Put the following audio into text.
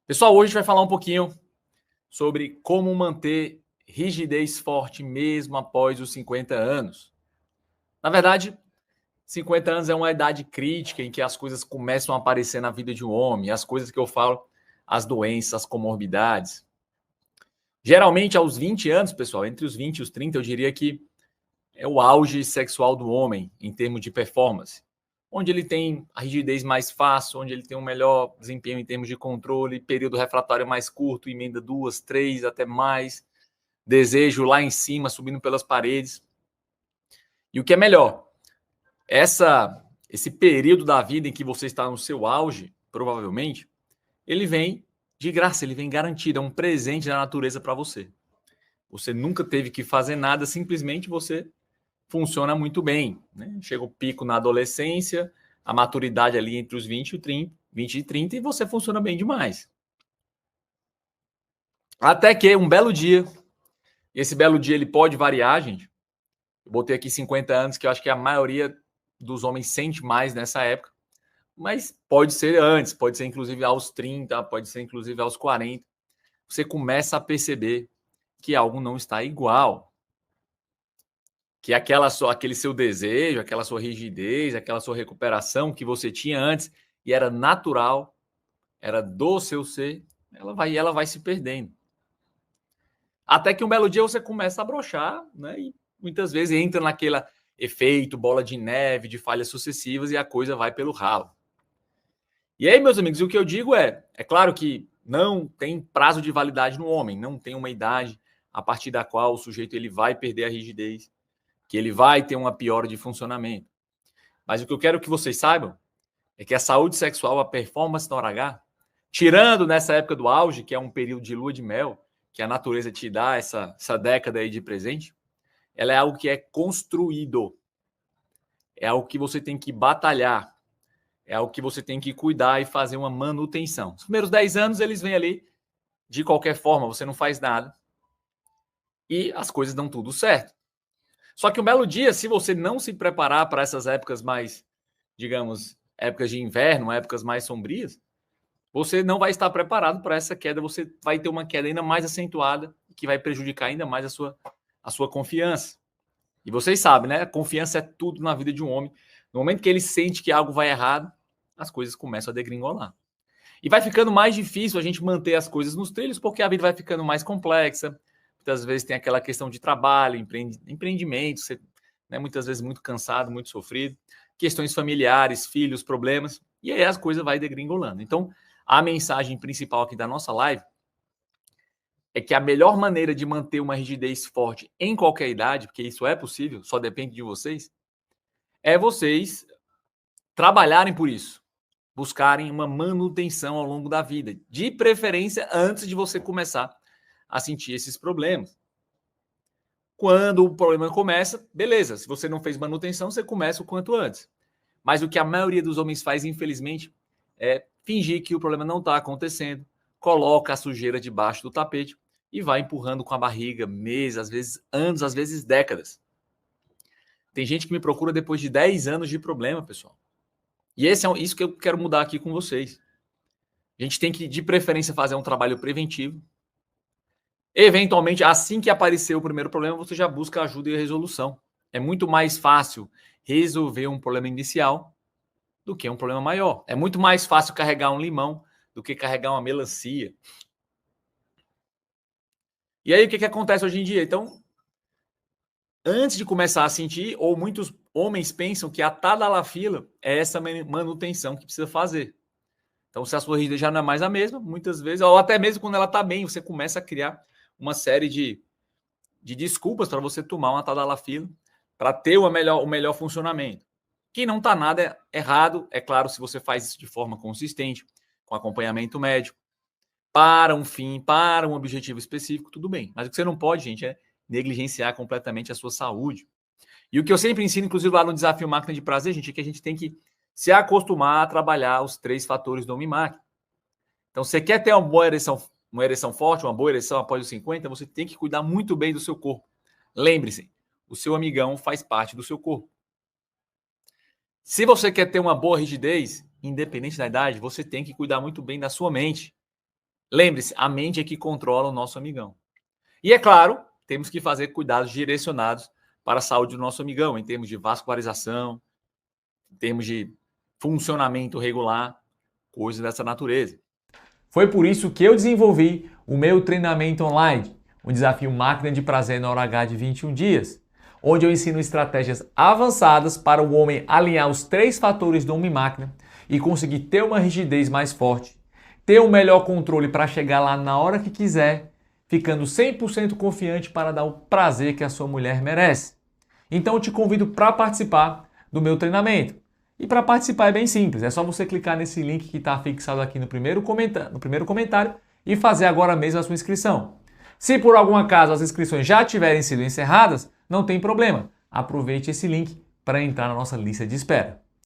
Pessoal, hoje a gente vai falar um pouquinho sobre como manter rigidez forte mesmo após os 50 anos. Na verdade, 50 anos é uma idade crítica em que as coisas começam a aparecer na vida de um homem. As coisas que eu falo, as doenças, as comorbidades. Geralmente, aos 20 anos, pessoal, entre os 20 e os 30, eu diria que é o auge sexual do homem em termos de performance. Onde ele tem a rigidez mais fácil, onde ele tem um melhor desempenho em termos de controle, período refratário mais curto, emenda 2, 3, até mais, desejo lá em cima, subindo pelas paredes. E o que é melhor, esse período da vida em que você está no seu auge, provavelmente, ele vem de graça, ele vem garantido, é um presente da natureza para você. Você nunca teve que fazer nada, simplesmente você funciona muito bem, né? Chega o pico na adolescência, a maturidade ali entre os 20 e 30, 20 e 30 e você funciona bem demais. Até que um belo dia, esse belo dia ele pode variar, gente. Eu botei aqui 50 anos, que eu acho que a maioria dos homens sente mais nessa época, mas pode ser antes, pode ser inclusive aos 30, pode ser inclusive aos 40. Você começa a perceber que algo não está igual. Que aquele seu desejo, aquela sua rigidez, aquela sua recuperação que você tinha antes e era natural, era do seu ser, ela vai se perdendo. Até que um belo dia você começa a brochar, né? E muitas vezes entra naquele efeito bola de neve, de falhas sucessivas e a coisa vai pelo ralo. E aí, meus amigos, o que eu digo é claro que não tem prazo de validade no homem, não tem uma idade a partir da qual o sujeito ele vai perder a rigidez, que ele vai ter uma piora de funcionamento. Mas o que eu quero que vocês saibam é que a saúde sexual, a performance na hora H, tirando nessa época do auge, que é um período de lua de mel, que a natureza te dá essa década aí de presente, ela é algo que é construído. É algo que você tem que batalhar. É algo que você tem que cuidar e fazer uma manutenção. Os primeiros 10 anos, eles vêm ali, de qualquer forma, você não faz nada. E as coisas dão tudo certo. Só que um belo dia, se você não se preparar para essas épocas mais, digamos, épocas de inverno, épocas mais sombrias, você não vai estar preparado para essa queda. Você vai ter uma queda ainda mais acentuada, que vai prejudicar ainda mais a sua confiança. E vocês sabem, né? A confiança é tudo na vida de um homem. No momento que ele sente que algo vai errado, as coisas começam a degringolar. E vai ficando mais difícil a gente manter as coisas nos trilhos, porque a vida vai ficando mais complexa. Muitas vezes tem aquela questão de trabalho, empreendimento, você, né, muitas vezes muito cansado, muito sofrido, questões familiares, filhos, problemas, e aí as coisas vai degringolando. Então, a mensagem principal aqui da nossa live é que a melhor maneira de manter uma rigidez forte em qualquer idade, porque isso é possível, só depende de vocês, é vocês trabalharem por isso, buscarem uma manutenção ao longo da vida, de preferência antes de você começar a sentir esses problemas. Quando o problema começa, beleza, se você não fez manutenção, você começa o quanto antes. Mas o que a maioria dos homens faz, infelizmente, é fingir que o problema não está acontecendo, coloca a sujeira debaixo do tapete e vai empurrando com a barriga meses, às vezes anos, às vezes décadas. Tem gente que me procura depois de 10 anos de problema, pessoal. E isso que eu quero mudar aqui com vocês. A gente tem que, de preferência, fazer um trabalho preventivo. Eventualmente, assim que aparecer o primeiro problema, você já busca ajuda e resolução. É muito mais fácil resolver um problema inicial do que um problema maior. É muito mais fácil carregar um limão do que carregar uma melancia. E aí, o que acontece hoje em dia? Então, antes de começar a sentir, ou muitos homens pensam que a tadalafila é essa manutenção que precisa fazer. Então, se a sua rigidez já não é mais a mesma, muitas vezes, ou até mesmo quando ela está bem, você começa a criar uma série de desculpas para você tomar uma tadalafila para ter o melhor funcionamento. Que não está nada errado, é claro, se você faz isso de forma consistente, com acompanhamento médico, para um fim, para um objetivo específico, tudo bem. Mas o que você não pode, gente, é negligenciar completamente a sua saúde. E o que eu sempre ensino, inclusive lá no Desafio Máquina de Prazer, gente, é que a gente tem que se acostumar a trabalhar os 3 fatores do homem-máquina. Então, você quer ter uma ereção forte, uma boa ereção após os 50, você tem que cuidar muito bem do seu corpo. Lembre-se, o seu amigão faz parte do seu corpo. Se você quer ter uma boa rigidez, independente da idade, você tem que cuidar muito bem da sua mente. Lembre-se, a mente é que controla o nosso amigão. E é claro, temos que fazer cuidados direcionados para a saúde do nosso amigão, em termos de vascularização, em termos de funcionamento regular, coisas dessa natureza. Foi por isso que eu desenvolvi o meu treinamento online, o desafio Máquina de Prazer na Hora H de 21 dias, onde eu ensino estratégias avançadas para o homem alinhar os 3 fatores do homem-máquina e conseguir ter uma rigidez mais forte, ter um melhor controle para chegar lá na hora que quiser, ficando 100% confiante para dar o prazer que a sua mulher merece. Então eu te convido para participar do meu treinamento. E para participar é bem simples, é só você clicar nesse link que está fixado aqui no primeiro comentário e fazer agora mesmo a sua inscrição. Se por algum acaso as inscrições já tiverem sido encerradas, não tem problema. Aproveite esse link para entrar na nossa lista de espera.